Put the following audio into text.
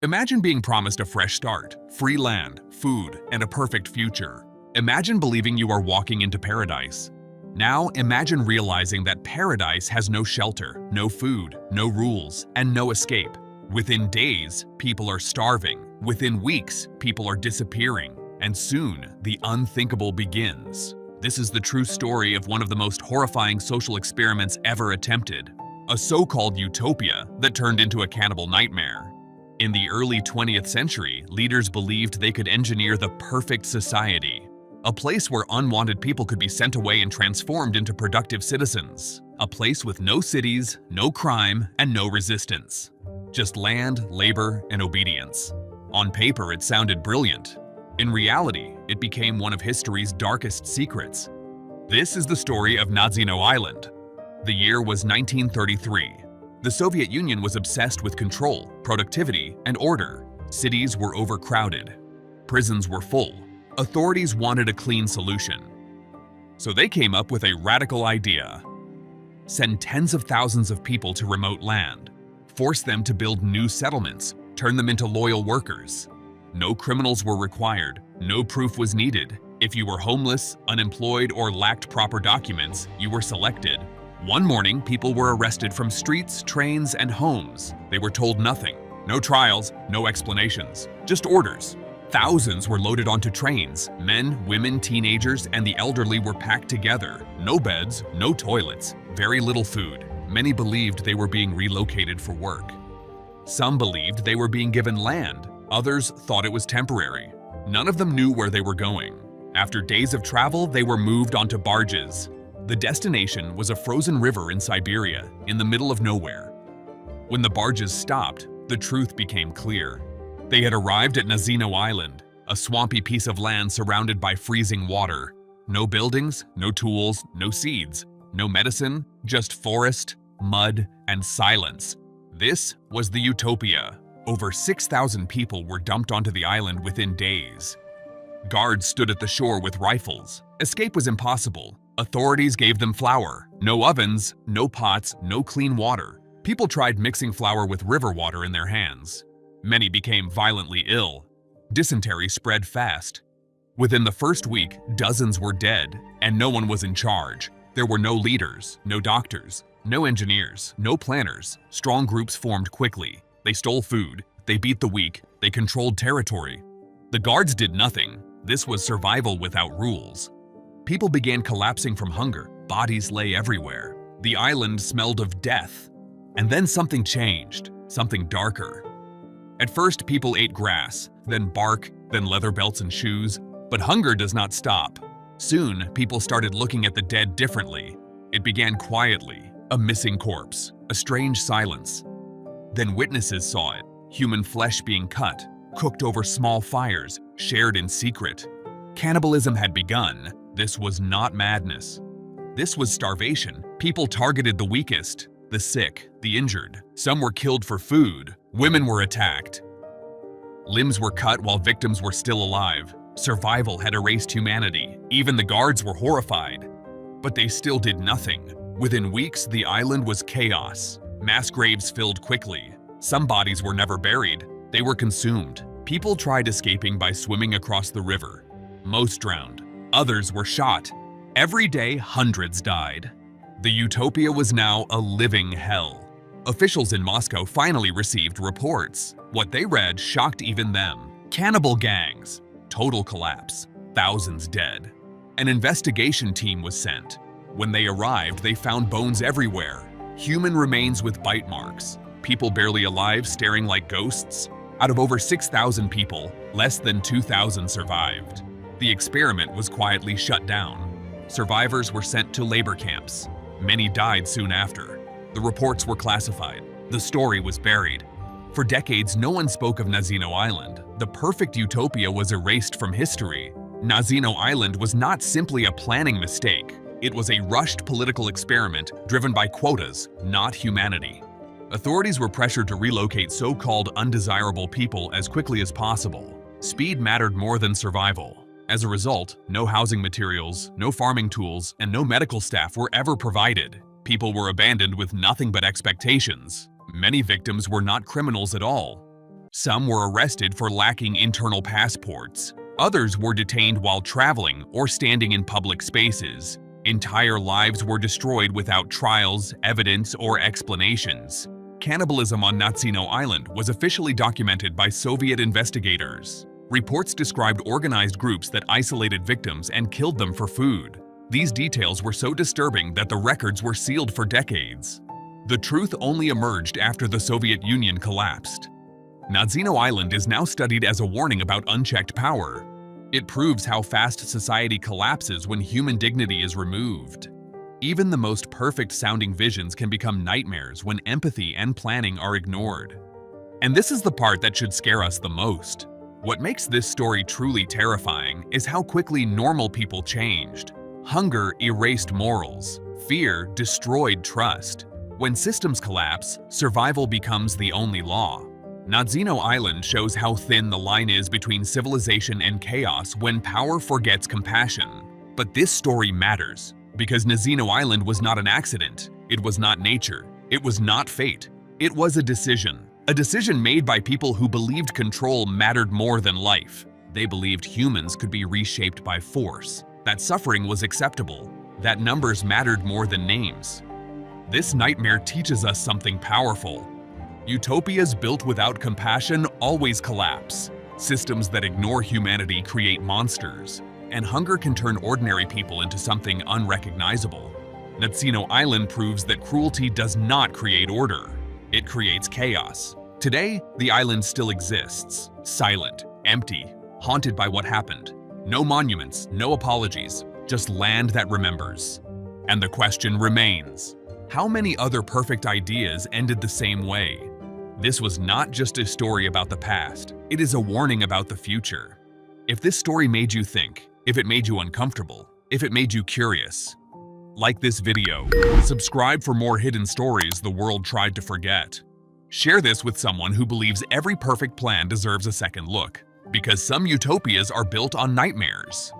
Imagine being promised a fresh start, free land, food, and a perfect future. Imagine believing you are walking into paradise. Now imagine realizing that paradise has no shelter, no food, no rules, and no escape. Within days, people are starving. Within weeks, people are disappearing. And soon, the unthinkable begins. This is the true story of one of the most horrifying social experiments ever attempted. A so-called utopia that turned into a cannibal nightmare. In the early 20th century, leaders believed they could engineer the perfect society. A place where unwanted people could be sent away and transformed into productive citizens. A place with no cities, no crime, and no resistance. Just land, labor, and obedience. On paper, it sounded brilliant. In reality, it became one of history's darkest secrets. This is the story of Nazino Island. The year was 1933. The Soviet Union was obsessed with control, productivity, and order. Cities were overcrowded. Prisons were full. Authorities wanted a clean solution. So they came up with a radical idea. Send tens of thousands of people to remote land. Force them to build new settlements. Turn them into loyal workers. No criminals were required. No proof was needed. If you were homeless, unemployed, or lacked proper documents, you were selected. One morning, people were arrested from streets, trains, and homes. They were told nothing. No trials, no explanations, just orders. Thousands were loaded onto trains. Men, women, teenagers, and the elderly were packed together. No beds, no toilets, very little food. Many believed they were being relocated for work. Some believed they were being given land. Others thought it was temporary. None of them knew where they were going. After days of travel, they were moved onto barges. The destination was a frozen river in Siberia, in the middle of nowhere. When the barges stopped, the truth became clear. They had arrived at Nazino Island, a swampy piece of land surrounded by freezing water. No buildings, no tools, no seeds, no medicine, just forest, mud, and silence. This was the utopia. Over 6,000 people were dumped onto the island within days. Guards stood at the shore with rifles. Escape was impossible. Authorities gave them flour. No ovens, no pots, no clean water. People tried mixing flour with river water in their hands. Many became violently ill. Dysentery spread fast. Within the first week, dozens were dead, and no one was in charge. There were no leaders, no doctors, no engineers, no planners. Strong groups formed quickly. They stole food, they beat the weak, they controlled territory. The guards did nothing. This was survival without rules. People began collapsing from hunger. Bodies lay everywhere. The island smelled of death. And then something changed, something darker. At first, people ate grass, then bark, then leather belts and shoes. But hunger does not stop. Soon, people started looking at the dead differently. It began quietly, a missing corpse, a strange silence. Then witnesses saw it, human flesh being cut, cooked over small fires, shared in secret. Cannibalism had begun. This was not madness. This was starvation. People targeted the weakest, the sick, the injured. Some were killed for food. Women were attacked. Limbs were cut while victims were still alive. Survival had erased humanity. Even the guards were horrified. But they still did nothing. Within weeks, the island was chaos. Mass graves filled quickly. Some bodies were never buried. They were consumed. People tried escaping by swimming across the river. Most drowned. Others were shot. Every day, hundreds died. The utopia was now a living hell. Officials in Moscow finally received reports. What they read shocked even them. Cannibal gangs. Total collapse. Thousands dead. An investigation team was sent. When they arrived, they found bones everywhere. Human remains with bite marks. People barely alive staring like ghosts. Out of over 6,000 people, less than 2,000 survived. The experiment was quietly shut down. Survivors were sent to labor camps. Many died soon after. The reports were classified. The story was buried. For decades, no one spoke of Nazino Island. The perfect utopia was erased from history. Nazino Island was not simply a planning mistake. It was a rushed political experiment driven by quotas, not humanity. Authorities were pressured to relocate so-called undesirable people as quickly as possible. Speed mattered more than survival. As a result, no housing materials, no farming tools, and no medical staff were ever provided. People were abandoned with nothing but expectations. Many victims were not criminals at all. Some were arrested for lacking internal passports. Others were detained while traveling or standing in public spaces. Entire lives were destroyed without trials, evidence, or explanations. Cannibalism on Natsino Island was officially documented by Soviet investigators. Reports described organized groups that isolated victims and killed them for food. These details were so disturbing that the records were sealed for decades. The truth only emerged after the Soviet Union collapsed. Natsino Island is now studied as a warning about unchecked power. It proves how fast society collapses when human dignity is removed. Even the most perfect-sounding visions can become nightmares when empathy and planning are ignored. And this is the part that should scare us the most. What makes this story truly terrifying is how quickly normal people changed. Hunger erased morals. Fear destroyed trust. When systems collapse, survival becomes the only law. Natsino Island shows how thin the line is between civilization and chaos when power forgets compassion. But this story matters, because Natsino Island was not an accident. It was not nature. It was not fate. It was a decision. A decision made by people who believed control mattered more than life. They believed humans could be reshaped by force, that suffering was acceptable, that numbers mattered more than names. This nightmare teaches us something powerful. Utopias built without compassion always collapse. Systems that ignore humanity create monsters, and hunger can turn ordinary people into something unrecognizable. Natsino Island proves that cruelty does not create order. It creates chaos. Today, the island still exists, silent, empty, haunted by what happened. No monuments, no apologies, just land that remembers. And the question remains, how many other perfect ideas ended the same way? This was not just a story about the past, it is a warning about the future. If this story made you think, if it made you uncomfortable, if it made you curious, like this video, subscribe for more hidden stories the world tried to forget. Share this with someone who believes every perfect plan deserves a second look, because some utopias are built on nightmares.